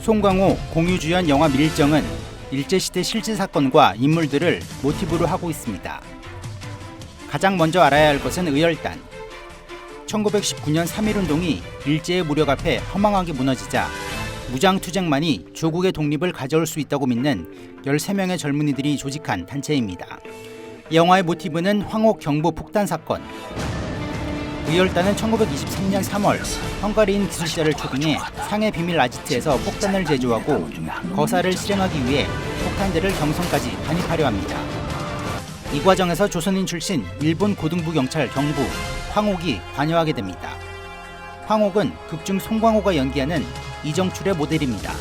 송강호, 공유주연 영화 밀정은 일제시대 실제 사건과 인물들을 모티브로 하고 있습니다. 가장 먼저 알아야 할 것은 의열단. 1919년 3.1운동이 일제의 무력 앞에 허망하게 무너지자 무장투쟁만이 조국의 독립을 가져올 수 있다고 믿는 13명의 젊은이들이 조직한 단체입니다. 영화의 모티브는 황옥 경보 폭탄 사건. 의열단은 1923년 3월 헝가리인 기술자를 초빙해 상해 비밀 아지트에서 폭탄을 제조하고 거사를 실행하기 위해 폭탄들을 경성까지 반입하려 합니다. 이 과정에서 조선인 출신 일본 고등부 경찰 경부 황옥이 관여하게 됩니다. 황옥은 극중 송광호가 연기하는 이정출의 모델입니다.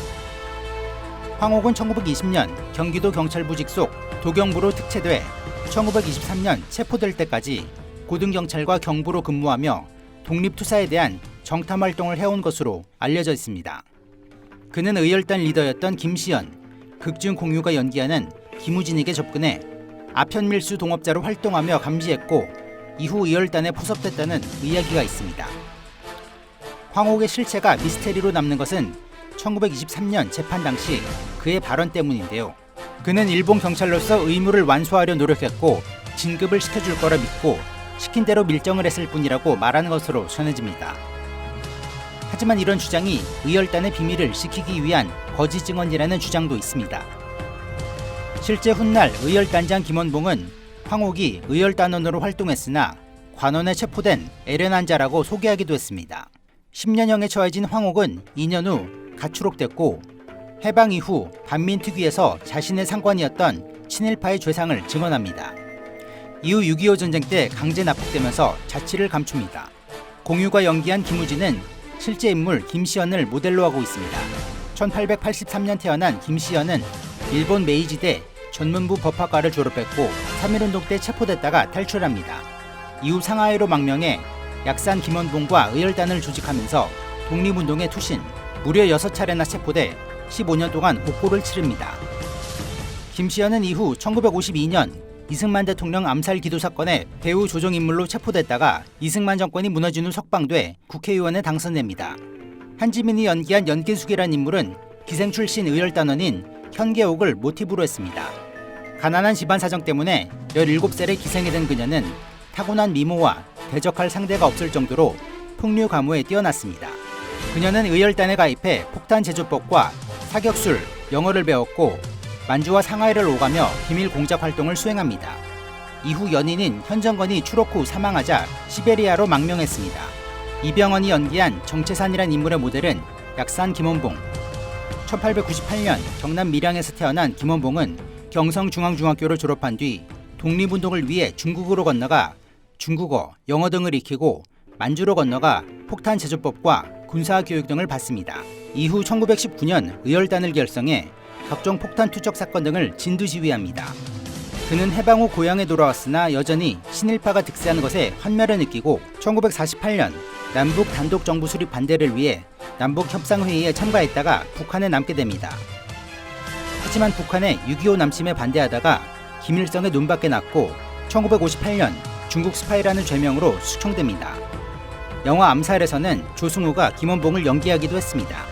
황옥은 1920년 경기도 경찰부 직속 도경부로 특채돼 1923년 체포될 때까지 고등경찰과 경부로 근무하며 독립투사에 대한 정탐활동을 해온 것으로 알려져 있습니다. 그는 의열단 리더였던 김시연, 극중 공유가 연기하는 김우진에게 접근해 아편밀수 동업자로 활동하며 감시했고 이후 의열단에 포섭됐다는 이야기가 있습니다. 황옥의 실체가 미스테리로 남는 것은 1923년 재판 당시 그의 발언 때문인데요. 그는 일본 경찰로서 의무를 완수하려 노력했고 진급을 시켜줄 거라 믿고 시킨 대로 밀정을 했을 뿐이라고 말하는 것으로 전해집니다. 하지만 이런 주장이 의열단의 비밀을 지키기 위한 거짓 증언이라는 주장도 있습니다. 실제 훗날 의열단장 김원봉은 황옥이 의열단원으로 활동했으나 관원에 체포된 애련한자라고 소개하기도 했습니다. 10년형에 처해진 황옥은 2년 후 가출옥됐고 해방 이후 반민특위에서 자신의 상관이었던 친일파의 죄상을 증언합니다. 이후 6.25 전쟁 때 강제 납북되면서 자취를 감춥니다. 공유가 연기한 김우진은 실제 인물 김시연을 모델로 하고 있습니다. 1883년 태어난 김시연은 일본 메이지대 전문부 법학과를 졸업했고 3.1운동 때 체포됐다가 탈출합니다. 이후 상하이로 망명해 약산 김원봉과 의열단을 조직하면서 독립운동에 투신, 무려 6차례나 체포돼 15년 동안 옥고를 치릅니다. 김시연은 이후 1952년 이승만 대통령 암살 기도 사건에 배후 조정인물로 체포됐다가 이승만 정권이 무너진 후 석방돼 국회의원에 당선됩니다. 한지민이 연기한 연기숙이란 인물은 기생 출신 의열단원인 현계옥을 모티브로 했습니다. 가난한 집안 사정 때문에 17살에 기생이 된 그녀는 타고난 미모와 대적할 상대가 없을 정도로 풍류 가무에 뛰어났습니다. 그녀는 의열단에 가입해 폭탄 제조법과 사격술, 영어를 배웠고 만주와 상하이를 오가며 비밀 공작 활동을 수행합니다. 이후 연인인 현정건이 추록 후 사망하자 시베리아로 망명했습니다. 이병헌이 연기한 정채산이란 인물의 모델은 약산 김원봉. 1898년 경남 밀양에서 태어난 김원봉은 경성중앙중학교를 졸업한 뒤 독립운동을 위해 중국으로 건너가 중국어, 영어 등을 익히고 만주로 건너가 폭탄 제조법과 군사교육 등을 받습니다. 이후 1919년 의열단을 결성해 각종 폭탄 투척 사건 등을 진두지휘합니다. 그는 해방 후 고향에 돌아왔으나 여전히 친일파가 득세하는 것에 환멸을 느끼고 1948년 남북 단독 정부 수립 반대를 위해 남북 협상회의에 참가했다가 북한에 남게 됩니다. 하지만 북한의 6.25 남침에 반대하다가 김일성의 눈밖에 났고 1958년 중국 스파이라는 죄명으로 수청됩니다. 영화 암살에서는 조승우가 김원봉을 연기하기도 했습니다.